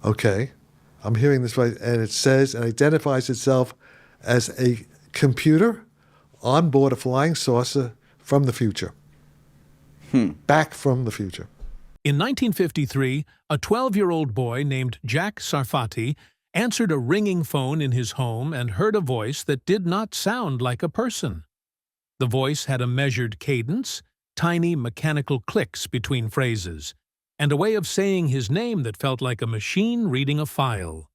Okay, I'm hearing this right, and it says and identifies itself as a computer on board a flying saucer from the future. Back from the future. In 1953, a 12-year-old boy named Jack Sarfati answered a ringing phone in his home and heard a voice that did not sound like a person. The voice had a measured cadence, tiny mechanical clicks between phrases, and a way of saying his name that felt like a machine reading a file.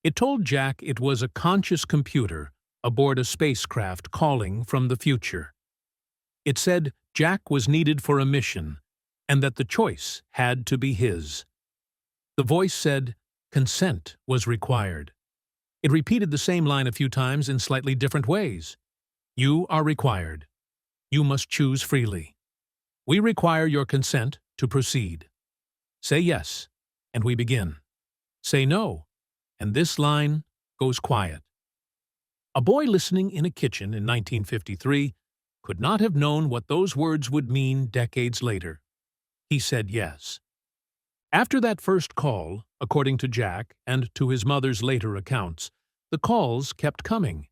It told Jack it was a conscious computer aboard a spacecraft calling from the future. It said Jack was needed for a mission, and that the choice had to be his. The voice said consent was required. It repeated the same line a few times in slightly different ways. You are required. You must choose freely. We require your consent to proceed. Say yes, and we begin. Say no, and this line goes quiet. A boy listening in a kitchen in 1953 could not have known what those words would mean decades later. He said yes. After that first call, according to Jack and to his mother's later accounts, the calls kept coming.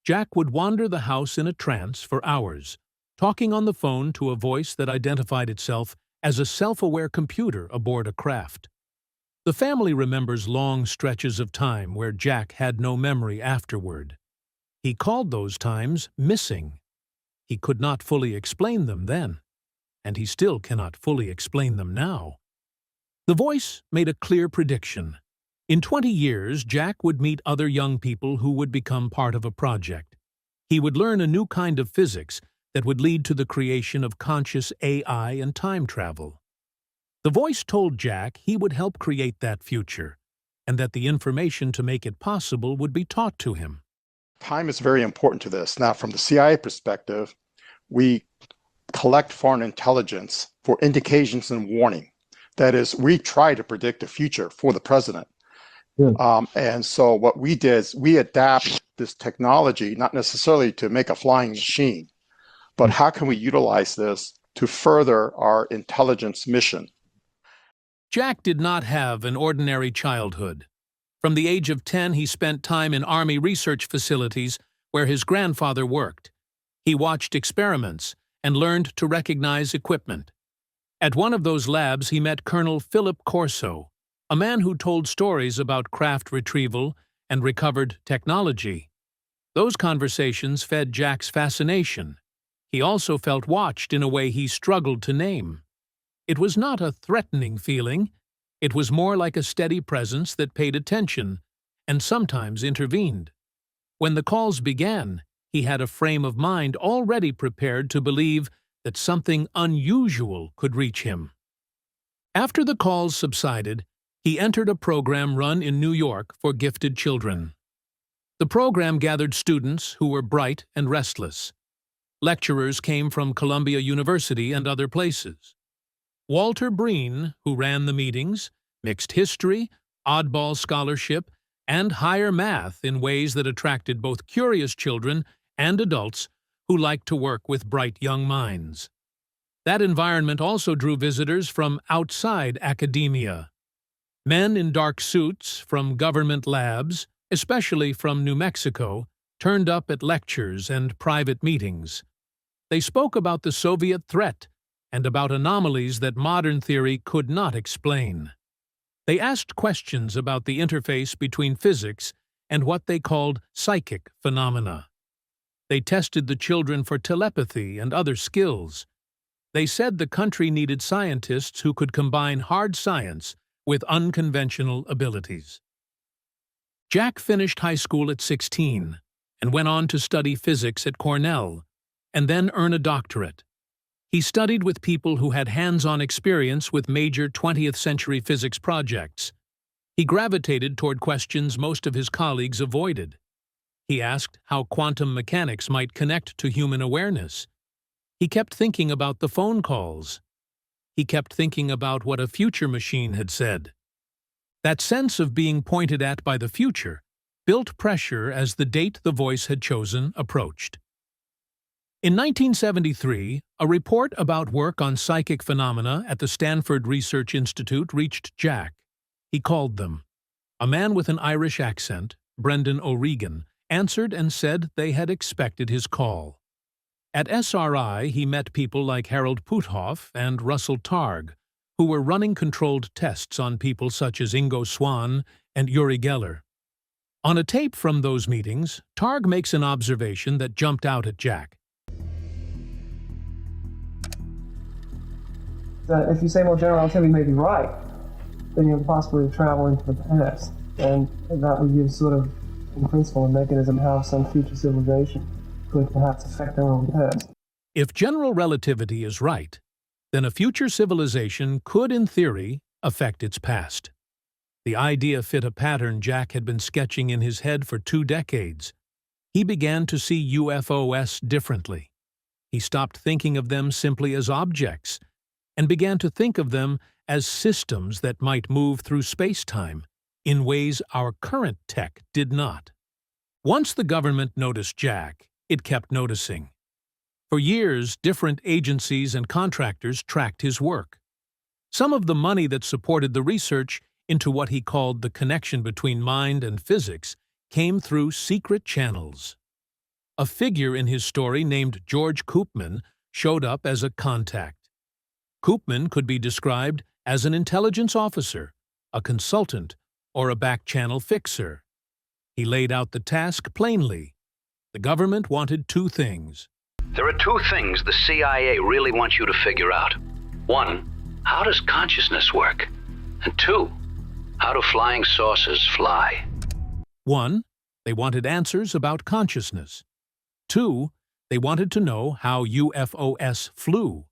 Jack would wander the house in a trance for hours, talking on the phone to a voice that identified itself as a self-aware computer aboard a craft. The family remembers long stretches of time where Jack had no memory afterward. He called those times missing. He could not fully explain them then, and he still cannot fully explain them now. The voice made a clear prediction. In 20 years, Jack would meet other young people who would become part of a project. He would learn a new kind of physics that would lead to the creation of conscious AI and time travel. The voice told Jack he would help create that future, and that the information to make it possible would be taught to him. Time is very important to this. Now, from the CIA perspective, we collect foreign intelligence for indications and warning. That is, we try to predict the future for the president. And so what we did is we adapt this technology, not necessarily to make a flying machine, but how can we utilize this to further our intelligence mission? Jack did not have an ordinary childhood. From the age of 10, he spent time in Army research facilities where his grandfather worked. He watched experiments and learned to recognize equipment. At one of those labs, he met Colonel Philip Corso, a man who told stories about craft retrieval and recovered technology. Those conversations fed Jack's fascination. He also felt watched in a way he struggled to name. It was not a threatening feeling. It was more like a steady presence that paid attention and sometimes intervened. When the calls began, he had a frame of mind already prepared to believe that something unusual could reach him. After the calls subsided, he entered a program run in New York for gifted children. The program gathered students who were bright and restless. Lecturers came from Columbia University and other places. Walter Breen, who ran the meetings, mixed history, oddball scholarship, and higher math in ways that attracted both curious children and adults who liked to work with bright young minds. That environment also drew visitors from outside academia. Men in dark suits from government labs, especially from New Mexico, turned up at lectures and private meetings. They spoke about the Soviet threat and about anomalies that modern theory could not explain. They asked questions about the interface between physics and what they called psychic phenomena. They tested the children for telepathy and other skills. They said the country needed scientists who could combine hard science with unconventional abilities. Jack finished high school at 16 and went on to study physics at Cornell and then earn a doctorate. He studied with people who had hands-on experience with major 20th-century physics projects. He gravitated toward questions most of his colleagues avoided. He asked how quantum mechanics might connect to human awareness. He kept thinking about the phone calls. He kept thinking about what a future machine had said. That sense of being pointed at by the future built pressure as the date the voice had chosen approached. In 1973, a report about work on psychic phenomena at the Stanford Research Institute reached Jack. He called them. A man with an Irish accent, Brendan O'Regan, answered and said they had expected his call. At SRI, he met people like Harold Puthoff and Russell Targ, who were running controlled tests on people such as Ingo Swann and Uri Geller. On a tape from those meetings, Targ makes an observation that jumped out at Jack. If you say, well, general relativity may be right, then you have the possibility of travel into the past, and that would give sort of, in principle, a mechanism how some future civilization could perhaps affect their own past. If general relativity is right, then a future civilization could, in theory, affect its past. The idea fit a pattern Jack had been sketching in his head for 2 decades. He began to see UFOs differently. He stopped thinking of them simply as objects and began to think of them as systems that might move through space-time in ways our current tech did not. Once the government noticed Jack, it kept noticing. For years, different agencies and contractors tracked his work. Some of the money that supported the research into what he called the connection between mind and physics came through secret channels. A figure in his story named George Koopman showed up as a contact. Koopman could be described as an intelligence officer, a consultant, or a back-channel fixer. He laid out the task plainly. The government wanted 2 things. There are 2 things the CIA really wants you to figure out. 1, how does consciousness work? And 2, how do flying saucers fly? 1, they wanted answers about consciousness. 2, they wanted to know how UFOs flew.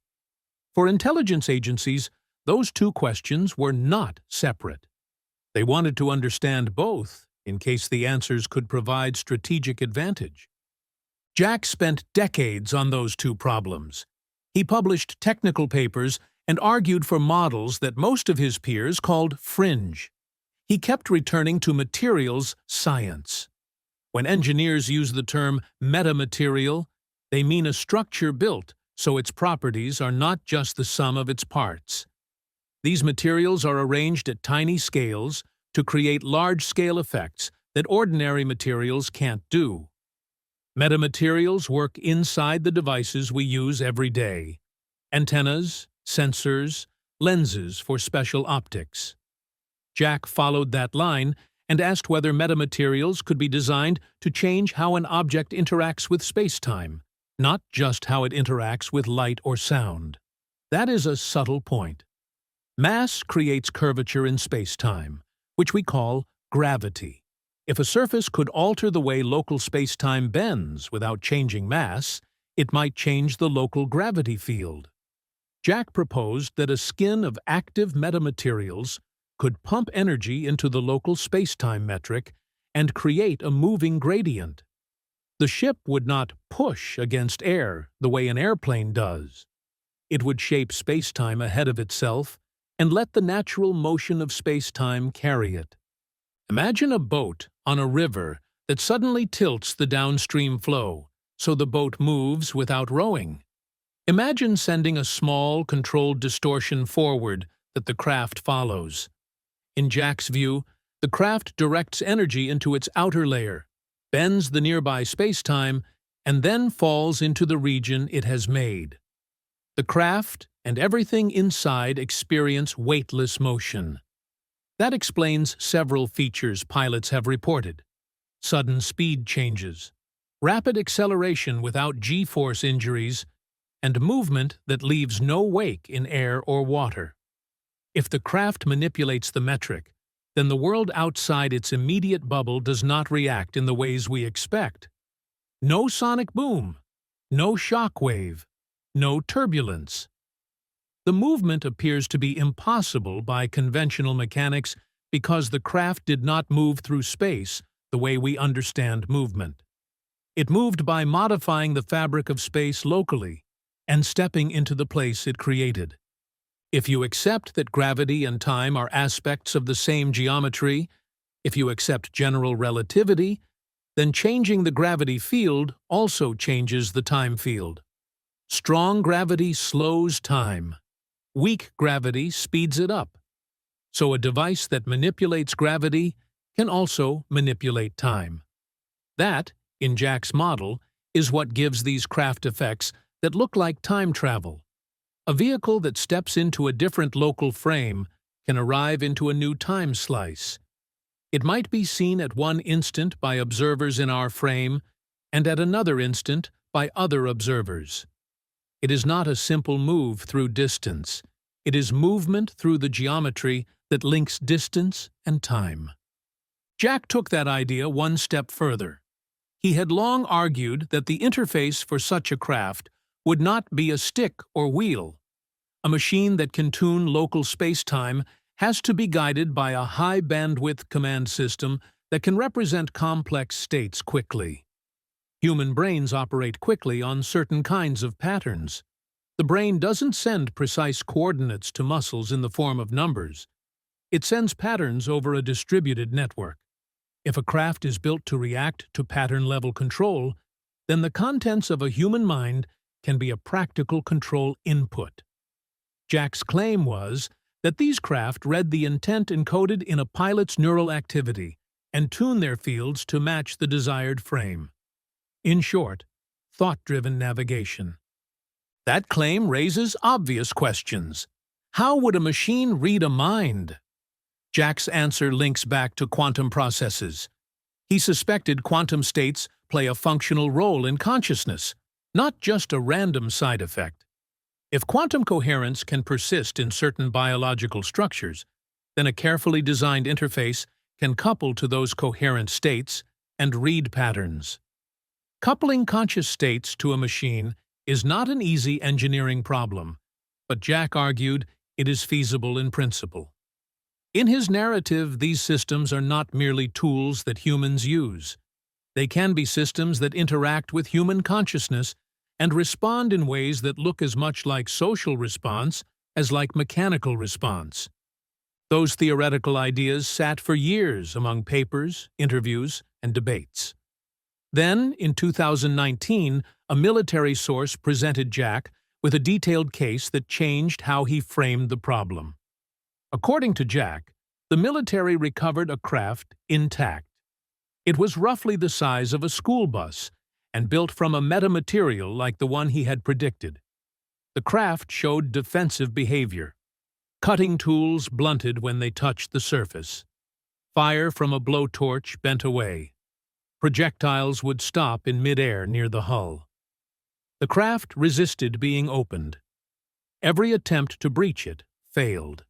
For intelligence agencies, those 2 questions were not separate. They wanted to understand both in case the answers could provide strategic advantage. Jack spent decades on those 2 problems. He published technical papers and argued for models that most of his peers called fringe. He kept returning to materials science. When engineers use the term metamaterial, they mean a structure built so its properties are not just the sum of its parts. These materials are arranged at tiny scales to create large-scale effects that ordinary materials can't do. Metamaterials work inside the devices we use every day: antennas, sensors, lenses for special optics. Jack followed that line and asked whether metamaterials could be designed to change how an object interacts with space-time, not just how it interacts with light or sound. That is a subtle point. Mass creates curvature in space-time, which we call gravity. If a surface could alter the way local space-time bends without changing mass, it might change the local gravity field. Jack proposed that a skin of active metamaterials could pump energy into the local space-time metric and create a moving gradient. The ship would not push against air the way an airplane does. It would shape space-time ahead of itself and let the natural motion of space-time carry it. Imagine a boat on a river that suddenly tilts the downstream flow, so the boat moves without rowing. Imagine sending a small, controlled distortion forward that the craft follows. In Jack's view, the craft directs energy into its outer layer, bends the nearby space-time, and then falls into the region it has made. The craft and everything inside experience weightless motion. That explains several features pilots have reported: sudden speed changes, rapid acceleration without G-force injuries, and movement that leaves no wake in air or water. If the craft manipulates the metric, then the world outside its immediate bubble does not react in the ways we expect. No sonic boom, no shock wave, no turbulence. The movement appears to be impossible by conventional mechanics because the craft did not move through space the way we understand movement. It moved by modifying the fabric of space locally and stepping into the place it created. If you accept that gravity and time are aspects of the same geometry, if you accept general relativity, then changing the gravity field also changes the time field. Strong gravity slows time. Weak gravity speeds it up. So a device that manipulates gravity can also manipulate time. That, in Jack's model, is what gives these craft effects that look like time travel. A vehicle that steps into a different local frame can arrive into a new time slice. It might be seen at one instant by observers in our frame and at another instant by other observers. It is not a simple move through distance. It is movement through the geometry that links distance and time. Jack took that idea one step further. He had long argued that the interface for such a craft would not be a stick or wheel. A machine that can tune local space-time has to be guided by a high-bandwidth command system that can represent complex states quickly. Human brains operate quickly on certain kinds of patterns. The brain doesn't send precise coordinates to muscles in the form of numbers. It sends patterns over a distributed network. If a craft is built to react to pattern-level control, then the contents of a human mind can be a practical control input. Jack's claim was that these craft read the intent encoded in a pilot's neural activity and tune their fields to match the desired frame. In short, thought-driven navigation. That claim raises obvious questions. How would a machine read a mind? Jack's answer links back to quantum processes. He suspected quantum states play a functional role in consciousness, not just a random side effect. If quantum coherence can persist in certain biological structures, then a carefully designed interface can couple to those coherent states and read patterns. Coupling conscious states to a machine is not an easy engineering problem, but Jack argued it is feasible in principle. In his narrative, these systems are not merely tools that humans use. They can be systems that interact with human consciousness and respond in ways that look as much like social response as like mechanical response. Those theoretical ideas sat for years among papers, interviews, and debates. Then, in 2019, a military source presented Jack with a detailed case that changed how he framed the problem. According to Jack, the military recovered a craft intact. It was roughly the size of a school bus and built from a metamaterial like the one he had predicted. The craft showed defensive behavior. Cutting tools blunted when they touched the surface. Fire from a blowtorch bent away. Projectiles would stop in midair near the hull. The craft resisted being opened. Every attempt to breach it failed.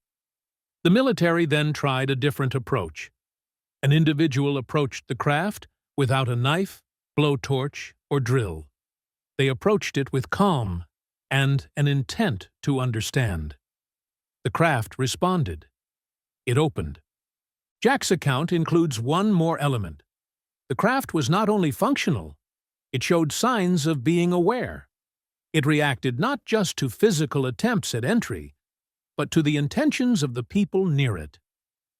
The military then tried a different approach. An individual approached the craft without a knife, blowtorch, or drill. They approached it with calm and an intent to understand. The craft responded. It opened. Jack's account includes one more element. The craft was not only functional, it showed signs of being aware. It reacted not just to physical attempts at entry, but to the intentions of the people near it.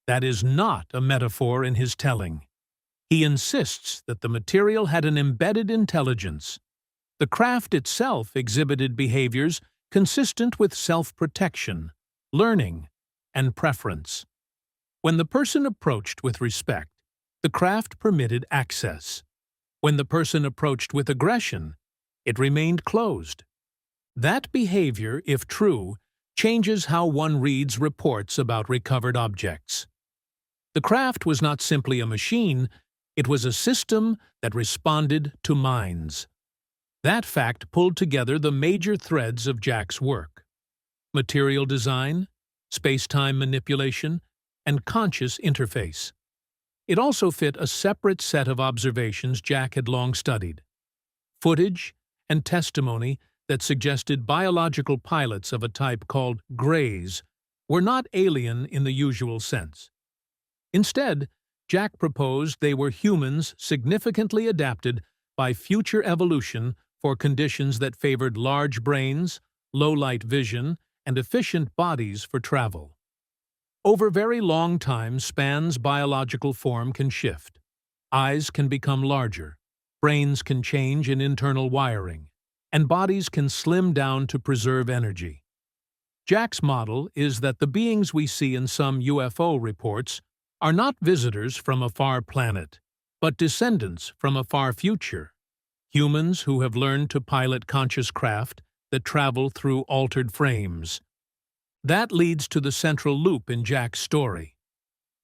That is not a metaphor in his telling. He insists that the material had an embedded intelligence. The craft itself exhibited behaviors consistent with self-protection, learning, and preference. When the person approached with respect, the craft permitted access. When the person approached with aggression, it remained closed. That behavior, if true, changes how one reads reports about recovered objects. The craft was not simply a machine, it was a system that responded to minds. That fact pulled together the major threads of Jack's work: material design, space-time manipulation, and conscious interface. It also fit a separate set of observations Jack had long studied: footage and testimony that suggested biological pilots of a type called greys were not alien in the usual sense. Instead, Jack proposed they were humans significantly adapted by future evolution for conditions that favored large brains, low-light vision, and efficient bodies for travel. Over very long time spans, biological form can shift. Eyes can become larger, brains can change in internal wiring, and bodies can slim down to preserve energy. Jack's model is that the beings we see in some UFO reports are not visitors from a far planet, but descendants from a far future, humans who have learned to pilot conscious craft that travel through altered frames. That leads to the central loop in Jack's story.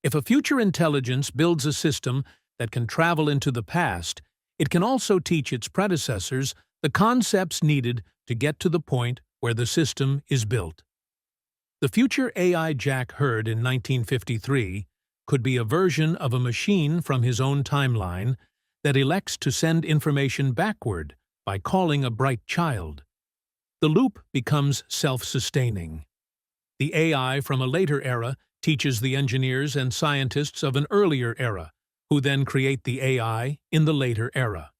If a future intelligence builds a system that can travel into the past, it can also teach its predecessors the concepts needed to get to the point where the system is built. The future AI Jack heard in 1953 could be a version of a machine from his own timeline that elects to send information backward by calling a bright child. The loop becomes self-sustaining. The AI from a later era teaches the engineers and scientists of an earlier era, who then create the AI in the later era.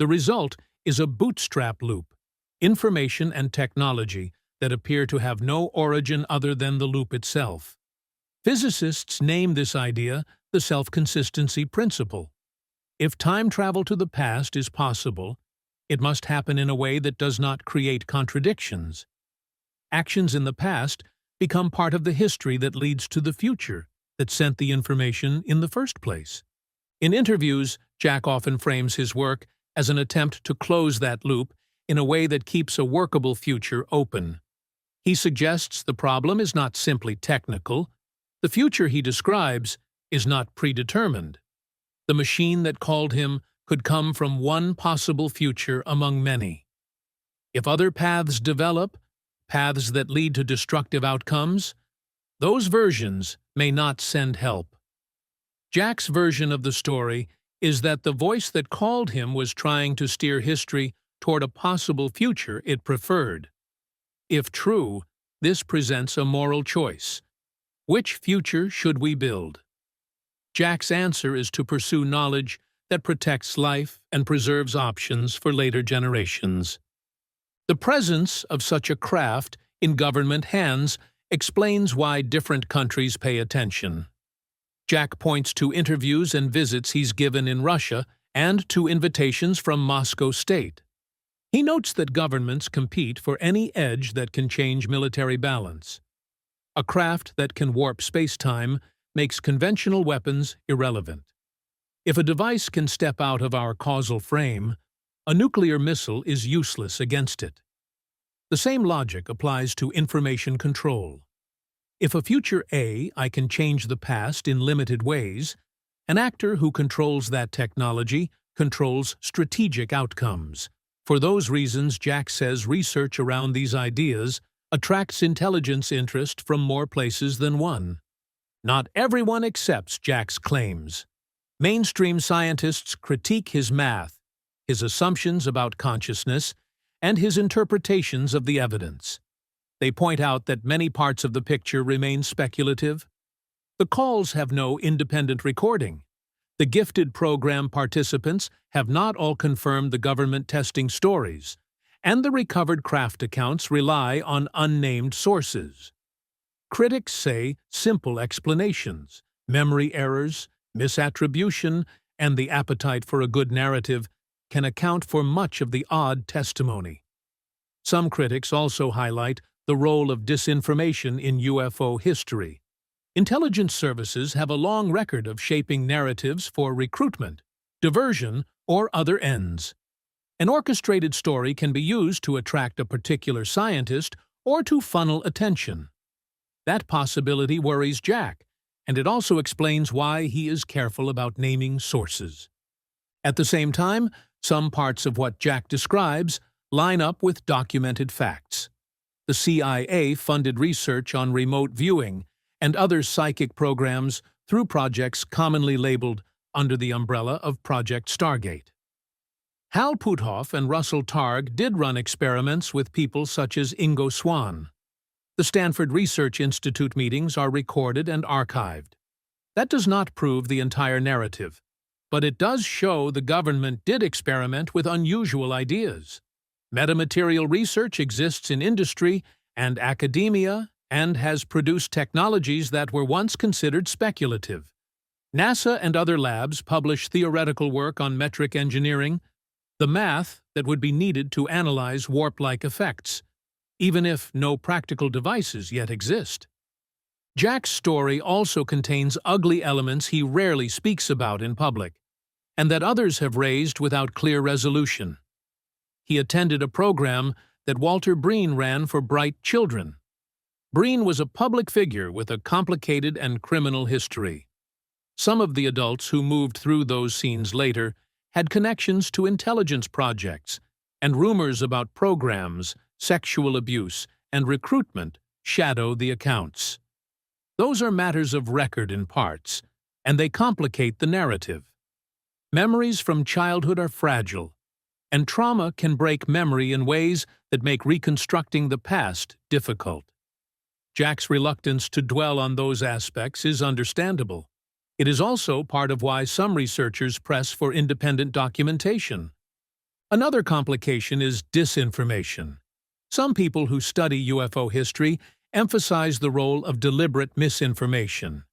The result is a bootstrap loop, information and technology that appear to have no origin other than the loop itself. Physicists name this idea the self-consistency principle. If time travel to the past is possible, it must happen in a way that does not create contradictions. Actions in the past become part of the history that leads to the future that sent the information in the first place. In interviews, Jack often frames his work as an attempt to close that loop in a way that keeps a workable future open. He suggests the problem is not simply technical. The future he describes is not predetermined. The machine that called him could come from one possible future among many. If other paths develop, paths that lead to destructive outcomes, those versions may not send help. Jack's version of the story is that the voice that called him was trying to steer history toward a possible future it preferred. If true, this presents a moral choice. Which future should we build? Jack's answer is to pursue knowledge that protects life and preserves options for later generations. The presence of such a craft in government hands explains why different countries pay attention. Jack points to interviews and visits he's given in Russia and to invitations from Moscow State. He notes that governments compete for any edge that can change military balance. A craft that can warp space-time makes conventional weapons irrelevant. If a device can step out of our causal frame, a nuclear missile is useless against it. The same logic applies to information control. If a future AI can change the past in limited ways, an actor who controls that technology controls strategic outcomes. For those reasons, Jack says research around these ideas attracts intelligence interest from more places than one. Not everyone accepts Jack's claims. Mainstream scientists critique his math, his assumptions about consciousness, and his interpretations of the evidence. They point out that many parts of the picture remain speculative. The calls have no independent recording. The gifted program participants have not all confirmed the government testing stories, and the recovered craft accounts rely on unnamed sources. Critics say simple explanations, memory errors, misattribution, and the appetite for a good narrative can account for much of the odd testimony. Some critics also highlight the role of disinformation in UFO history. Intelligence services have a long record of shaping narratives for recruitment, diversion, or other ends. An orchestrated story can be used to attract a particular scientist or to funnel attention. That possibility worries Jack, and it also explains why he is careful about naming sources. At the same time, some parts of what Jack describes line up with documented facts. The CIA funded research on remote viewing and other psychic programs through projects commonly labeled under the umbrella of Project Stargate. Hal Puthoff and Russell Targ did run experiments with people such as Ingo Swann. The Stanford Research Institute meetings are recorded and archived. That does not prove the entire narrative, but it does show the government did experiment with unusual ideas. Metamaterial research exists in industry and academia and has produced technologies that were once considered speculative. NASA and other labs publish theoretical work on metric engineering, the math that would be needed to analyze warp-like effects. even if no practical devices yet exist. Jack's story also contains ugly elements he rarely speaks about in public, and that others have raised without clear resolution. He attended a program that Walter Breen ran for bright children. Breen was a public figure with a complicated and criminal history. Some of the adults who moved through those scenes later had connections to intelligence projects, and rumors about programs, sexual abuse, and recruitment shadow the accounts. Those are matters of record in parts, and they complicate the narrative. Memories from childhood are fragile, and trauma can break memory in ways that make reconstructing the past difficult. Jack's reluctance to dwell on those aspects is understandable. It is also part of why some researchers press for independent documentation. Another complication is disinformation. Some people who study UFO history emphasize the role of deliberate misinformation.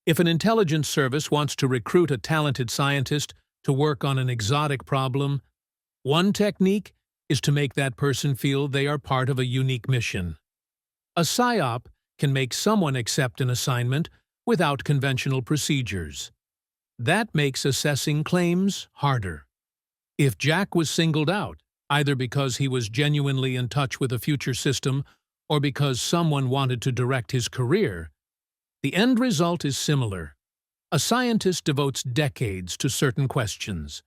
If an intelligence service wants to recruit a talented scientist to work on an exotic problem, one technique is to make that person feel they are part of a unique mission. A psyop can make someone accept an assignment without conventional procedures. That makes assessing claims harder. If Jack was singled out, either because he was genuinely in touch with a future system or because someone wanted to direct his career, the end result is similar. A scientist devotes decades to certain questions.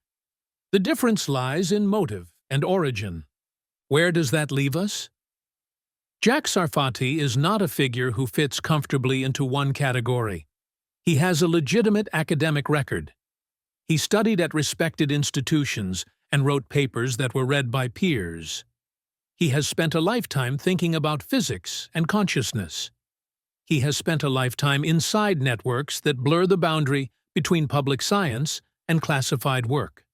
The difference lies in motive and origin. Where does that leave us? Jack Sarfati is not a figure who fits comfortably into one category. He has a legitimate academic record. He studied at respected institutions and wrote papers that were read by peers. He has spent a lifetime thinking about physics and consciousness. He has spent a lifetime inside networks that blur the boundary between public science and classified work.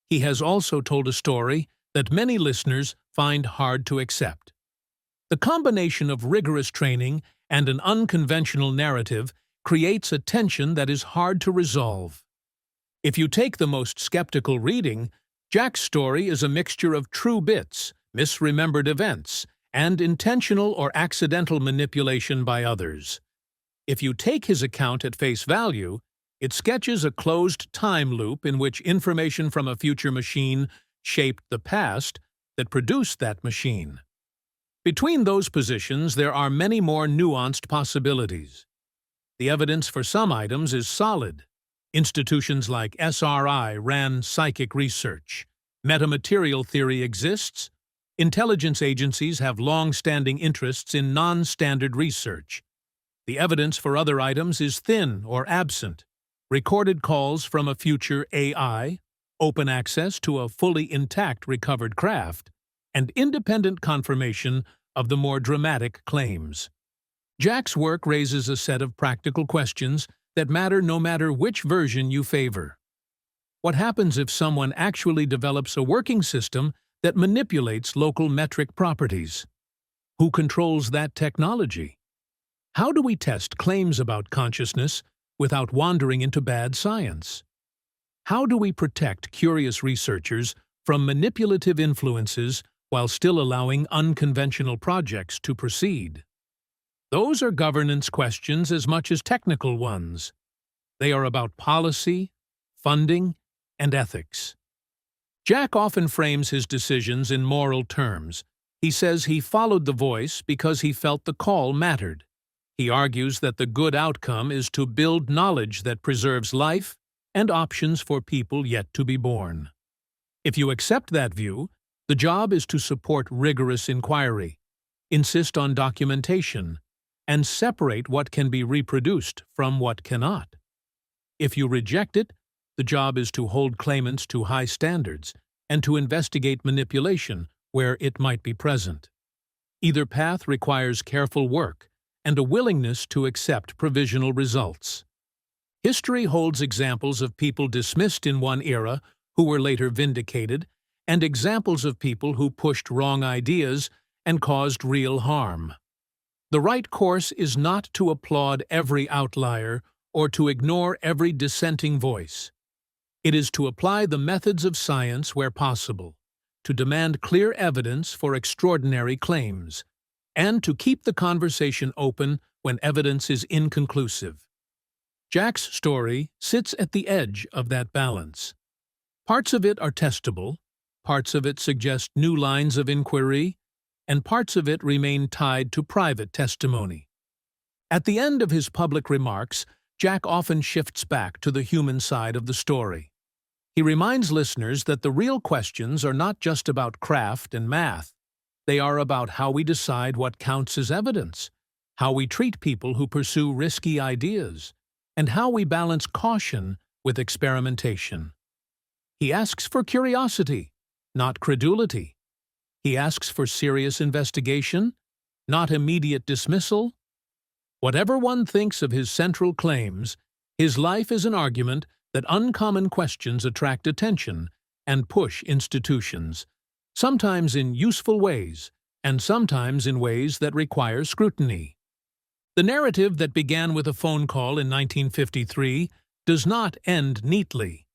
He has also told a story that many listeners find hard to accept. The combination of rigorous training and an unconventional narrative creates a tension that is hard to resolve. If you take the most skeptical reading, Jack's story is a mixture of true bits, misremembered events, and intentional or accidental manipulation by others. If you take his account at face value, it sketches a closed time loop in which information from a future machine shaped the past that produced that machine. Between those positions, there are many more nuanced possibilities. The evidence for some items is solid. Institutions like SRI ran psychic research. Metamaterial theory exists. Intelligence agencies have long-standing interests in non-standard research. The evidence for other items is thin or absent. Recorded calls from a future AI, open access to a fully intact recovered craft, and independent confirmation of the more dramatic claims. Jack's work raises a set of practical questions that matter no matter which version you favor. What happens if someone actually develops a working system that manipulates local metric properties? Who controls that technology? How do we test claims about consciousness without wandering into bad science? How do we protect curious researchers from manipulative influences while still allowing unconventional projects to proceed? Those are governance questions as much as technical ones. They are about policy, funding, and ethics. Jack often frames his decisions in moral terms. He says he followed the voice because he felt the call mattered. He argues that the good outcome is to build knowledge that preserves life and options for people yet to be born. If you accept that view, the job is to support rigorous inquiry, insist on documentation, and separate what can be reproduced from what cannot. If you reject it, the job is to hold claimants to high standards and to investigate manipulation where it might be present. Either path requires careful work and a willingness to accept provisional results. History holds examples of people dismissed in one era who were later vindicated, and examples of people who pushed wrong ideas and caused real harm. The right course is not to applaud every outlier or to ignore every dissenting voice. It is to apply the methods of science where possible, to demand clear evidence for extraordinary claims, and to keep the conversation open when evidence is inconclusive. Jack's story sits at the edge of that balance. Parts of it are testable, parts of it suggest new lines of inquiry, and parts of it remain tied to private testimony. At the end of his public remarks, Jack often shifts back to the human side of the story. He reminds listeners that the real questions are not just about craft and math. They are about how we decide what counts as evidence, how we treat people who pursue risky ideas, and how we balance caution with experimentation. He asks for curiosity, not credulity. He asks for serious investigation, not immediate dismissal. Whatever one thinks of his central claims, his life is an argument that uncommon questions attract attention and push institutions, sometimes in useful ways, and sometimes in ways that require scrutiny. The narrative that began with a phone call in 1953 does not end neatly.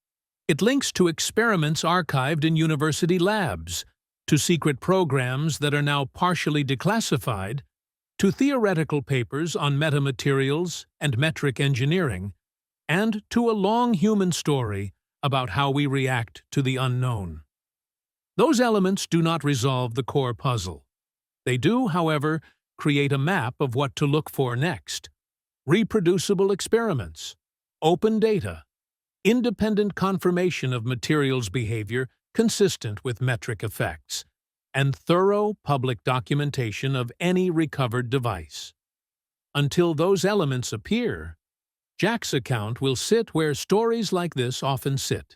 It links to experiments archived in university labs, to secret programs that are now partially declassified, to theoretical papers on metamaterials and metric engineering, and to a long human story about how we react to the unknown. Those elements do not resolve the core puzzle. They do, however, create a map of what to look for next: reproducible experiments, open data, independent confirmation of materials behavior consistent with metric effects, and thorough public documentation of any recovered device. Until those elements appear, Jack's account will sit where stories like this often sit,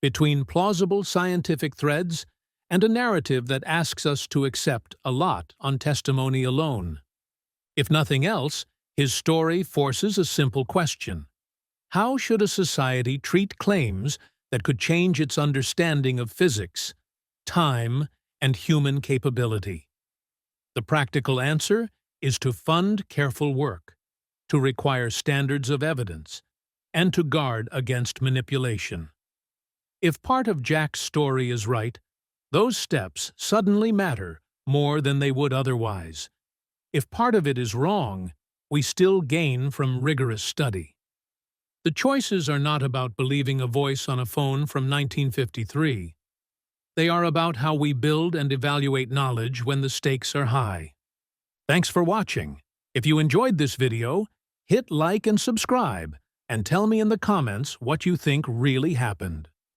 between plausible scientific threads and a narrative that asks us to accept a lot on testimony alone. If nothing else, his story forces a simple question: how should a society treat claims that could change its understanding of physics, time, and human capability? The practical answer is to fund careful work, to require standards of evidence, and to guard against manipulation. If part of Jack's story is right, those steps suddenly matter more than they would otherwise. If part of it is wrong, we still gain from rigorous study. The choices are not about believing a voice on a phone from 1953. They are about how we build and evaluate knowledge when the stakes are high. Thanks for watching. If you enjoyed this video, hit like and subscribe, and tell me in the comments what you think really happened.